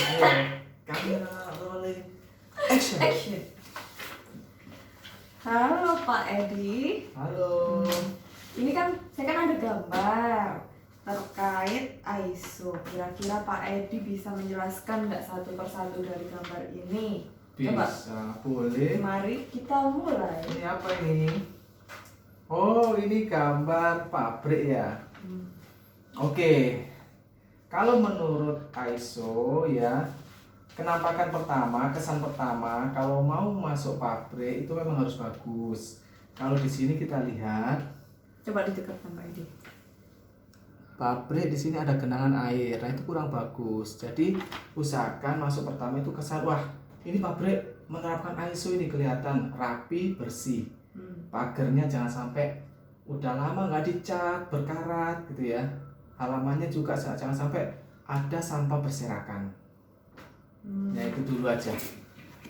Ayo, kamera rolling. Action. Action. Halo Pak Edi. Halo. Ini kan saya kan ada gambar terkait ISO. Kira-kira Pak Edi bisa menjelaskan nggak satu persatu dari gambar ini? Coba. Bisa, boleh. Mari kita mulai. Ini apa ini? Oh, ini gambar pabrik ya. Oke. Kalau menurut ISO ya, kenampakan pertama, kesan pertama, kalau mau masuk pabrik itu memang harus bagus. Kalau di sini kita lihat, Coba didekatkan Pak Edi. pabrik di sini ada genangan air, nah itu kurang bagus. Jadi usahakan masuk pertama itu kesan, wah ini pabrik menerapkan ISO, ini kelihatan rapi, bersih. Pagernya jangan sampai udah lama nggak dicat, berkarat gitu ya. Halamannya juga jangan sampai ada sampah berserakan. Ya itu dulu aja.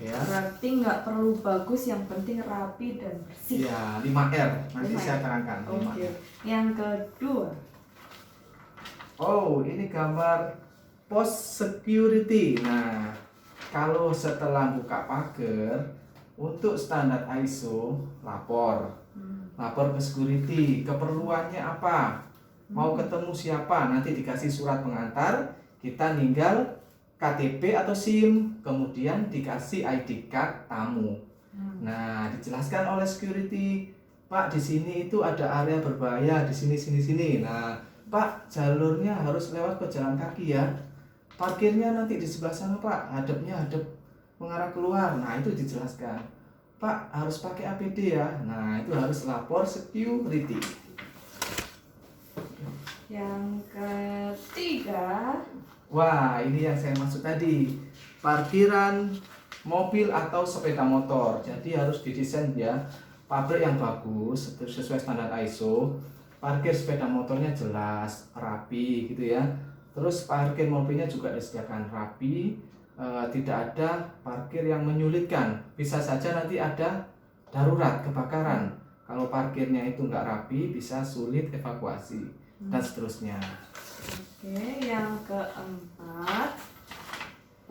Ya. Berarti nggak perlu bagus, yang penting rapi dan bersih. Ya, 5R. Nanti 5R. saya terangkan. Oke. Yang kedua. Oh, ini gambar post security. Nah, kalau setelah buka pagar, untuk standar ISO lapor. Lapor ke security. Keperluannya apa? Mau ketemu siapa? Nanti dikasih surat pengantar. Kita tinggal KTP atau SIM, kemudian dikasih ID card tamu. Nah, dijelaskan oleh security, Pak di sini itu ada area berbahaya di sini. Nah, Pak jalurnya harus lewat pejalan kaki ya. Parkirnya nanti di sebelah sana Pak, hadap mengarah keluar. Nah, itu dijelaskan. Pak harus pakai APD ya. Nah, itu harus lapor security. Yang ketiga. Wah, ini yang saya maksud tadi. Parkiran mobil atau sepeda motor. Jadi harus didesain ya. Pabrik yang bagus sesuai standar ISO. Parkir sepeda motornya jelas, rapi gitu ya. Terus parkir mobilnya juga disediakan rapi. Tidak ada parkir yang menyulitkan. Bisa saja nanti ada darurat kebakaran. Kalau parkirnya itu nggak rapi, bisa sulit evakuasi dan seterusnya. Oke, yang keempat.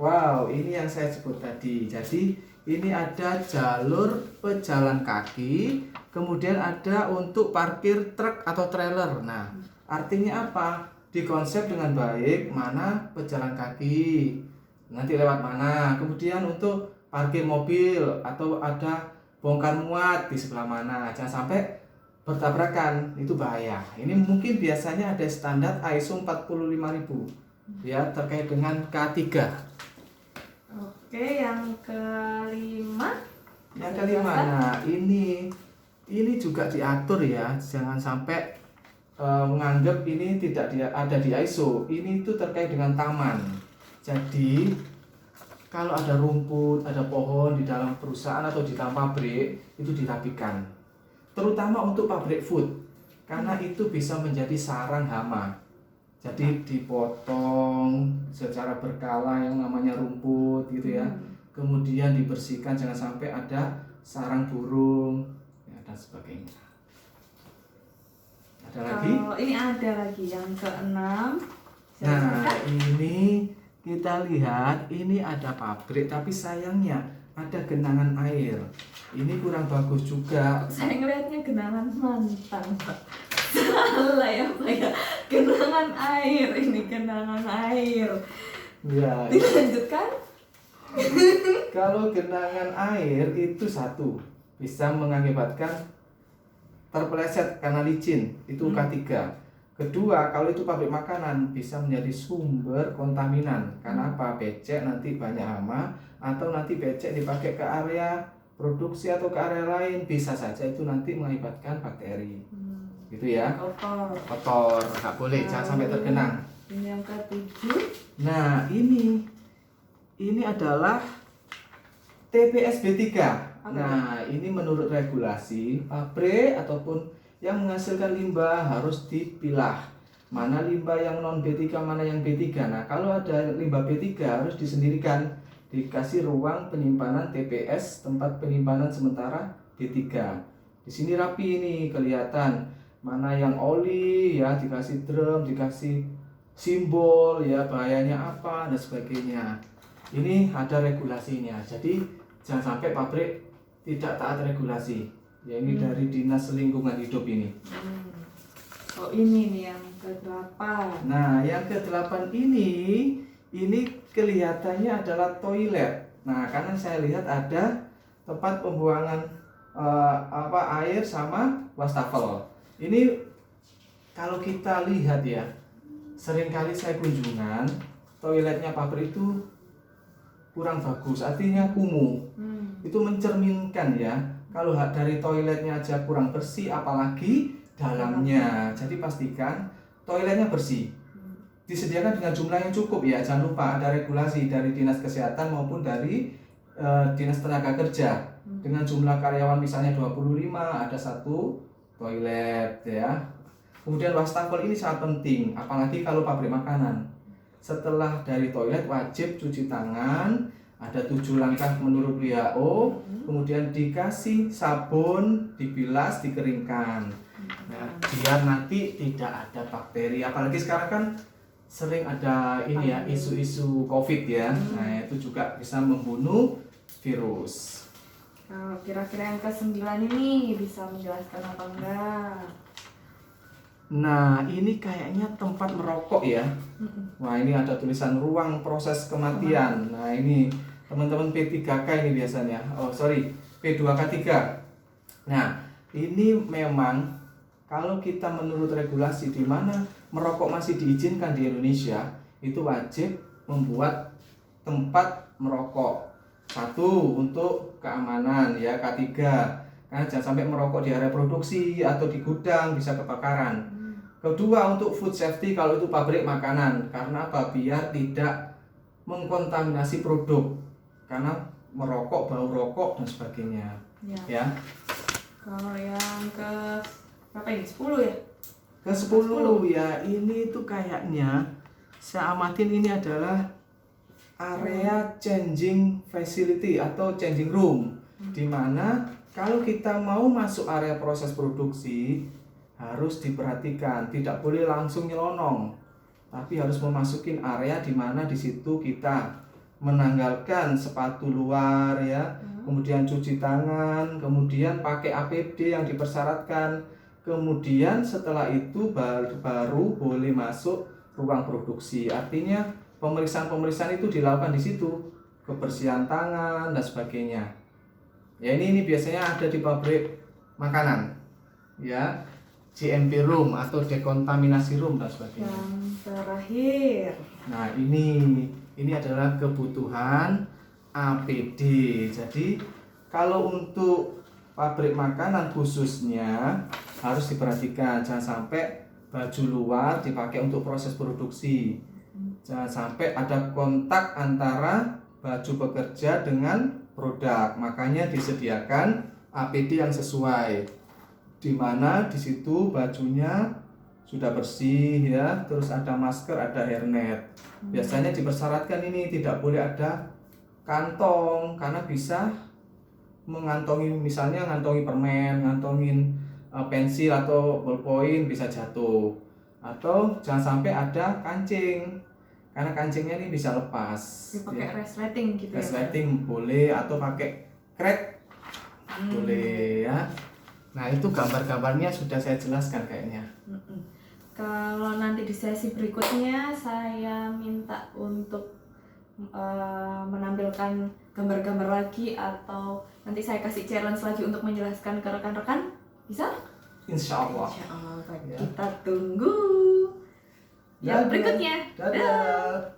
Wow, ini yang saya sebut tadi. Jadi ini ada jalur pejalan kaki, kemudian ada untuk parkir truk atau trailer. Nah, artinya apa? Dikonsep dengan baik mana pejalan kaki, nanti lewat mana. Kemudian untuk parkir mobil atau ada bongkar muat di sebelah mana. Jangan sampai bertabrakan, itu bahaya. Ini mungkin biasanya ada standar ISO 45000 ya, terkait dengan K3. Oke, yang kelima. Yang kelima, nah ini juga diatur ya, jangan sampai menganggap ini tidak ada di ISO. Ini itu terkait dengan taman. Jadi kalau ada rumput, ada pohon di dalam perusahaan atau di dalam pabrik, itu dirapikan. Terutama untuk pabrik food, karena itu bisa menjadi sarang hama. Jadi dipotong secara berkala yang namanya rumput gitu ya. Kemudian dibersihkan, jangan sampai ada sarang burung ya, dan sebagainya. Ada lagi? Ini ada lagi yang keenam. Nah, ini kita lihat, ini ada pabrik tapi sayangnya ada genangan air. Ini kurang bagus juga. Saya ngelihatnya genangan mantan, Pak. Salah ya Pak ya. Genangan air, ini genangan air. Ya, Dilanjutkan. kalau genangan air itu satu bisa mengakibatkan terpeleset karena licin, itu K3. Kedua, kalau itu pabrik makanan bisa menjadi sumber kontaminan. Karena apa? Becek nanti banyak hama, atau nanti becek dipakai ke area produksi atau ke area lain, bisa saja itu nanti mengakibatkan bakteri. Gitu ya. Kotor, nggak boleh, jangan sampai tergenang. Yang ketujuh. Nah, ini adalah TPS B3. Nah, ini menurut regulasi pabrik ataupun yang menghasilkan limbah harus dipilah. Mana limbah yang non B3, mana yang B3. Nah, kalau ada limbah B3 harus disendirikan, dikasih ruang penyimpanan TPS, tempat penyimpanan sementara B3. Di sini rapi ini kelihatan mana yang oli ya, dikasih drum, dikasih simbol ya, bahayanya apa dan sebagainya. ini ada regulasinya. Jadi jangan sampai pabrik tidak taat regulasi. Ya ini dari Dinas Lingkungan Hidup ini. Oh ini nih yang ke-8. Nah yang ke-8 ini kelihatannya adalah toilet. Nah karena saya lihat ada tempat pembuangan air sama wastafel. Ini kalau kita lihat ya, seringkali saya kunjungan toiletnya pabrik itu kurang bagus, artinya kumuh. Itu mencerminkan ya, kalau dari toiletnya aja kurang bersih, apalagi dalamnya. Jadi pastikan toiletnya bersih, disediakan dengan jumlah yang cukup ya. Jangan lupa ada regulasi dari Dinas Kesehatan maupun dari Dinas Tenaga Kerja. Dengan jumlah karyawan misalnya 25, ada satu toilet ya. Kemudian wastafel ini sangat penting, apalagi kalau pabrik makanan. Setelah dari toilet wajib cuci tangan, ada 7 langkah menurut WHO, kemudian dikasih sabun, dibilas, dikeringkan. Nah, biar nanti tidak ada bakteri. Apalagi sekarang kan sering ada ini ya, isu-isu COVID ya. Nah, itu juga bisa membunuh virus. Nah, kira-kira yang ke-9 ini bisa menjelaskan apa enggak? Nah, ini kayaknya tempat merokok ya. Wah, ini ada tulisan ruang proses kematian. Nah, ini teman-teman P3K ini biasanya. Oh, sorry, P2K3. Nah, ini memang kalau kita menurut regulasi di mana merokok masih diizinkan di Indonesia, itu wajib membuat tempat merokok. 1 untuk keamanan ya, K3. Karena jangan sampai merokok di area produksi atau di gudang, bisa kebakaran. Kedua untuk food safety kalau itu pabrik makanan, karena apa? Biar tidak mengkontaminasi produk, karena merokok, bau rokok dan sebagainya. Ya. Kalau yang ke berapa ini? 10 ya? Ke-10 ya, ini tuh kayaknya saya amatin ini adalah area changing facility atau changing room, di mana kalau kita mau masuk area proses produksi harus diperhatikan, tidak boleh langsung nyelonong, tapi harus memasukin area di mana di situ kita menanggalkan sepatu luar ya, kemudian cuci tangan, kemudian pakai APD yang dipersyaratkan, kemudian setelah itu baru boleh masuk ruang produksi. Artinya pemeriksaan-pemeriksaan itu dilakukan di situ, kebersihan tangan dan sebagainya. Ya ini biasanya ada di pabrik makanan, ya. GMP room atau dekontaminasi room dan sebagainya. Yang terakhir. Nah ini adalah kebutuhan APD. Jadi kalau untuk pabrik makanan khususnya harus diperhatikan, jangan sampai baju luar dipakai untuk proses produksi. Jangan sampai ada kontak antara baju pekerja dengan produk. Makanya disediakan APD yang sesuai, di mana di situ bajunya sudah bersih ya, terus ada masker, ada hairnet. Biasanya dipersyaratkan ini tidak boleh ada kantong, karena bisa mengantongi, misalnya ngantongi permen, ngantongin pensil atau ballpoint, bisa jatuh. Atau jangan sampai ada kancing, karena kancingnya ini bisa lepas. Pakai resleting gitu ya? Resleting boleh, atau pakai crack boleh ya. Nah itu gambar-gambarnya sudah saya jelaskan kayaknya. Kalau nanti di sesi berikutnya saya minta untuk menampilkan gambar-gambar lagi, atau nanti saya kasih challenge lagi untuk menjelaskan ke rekan-rekan, bisa? Insya Allah. Ya. Kita tunggu yang berikutnya. Dadah.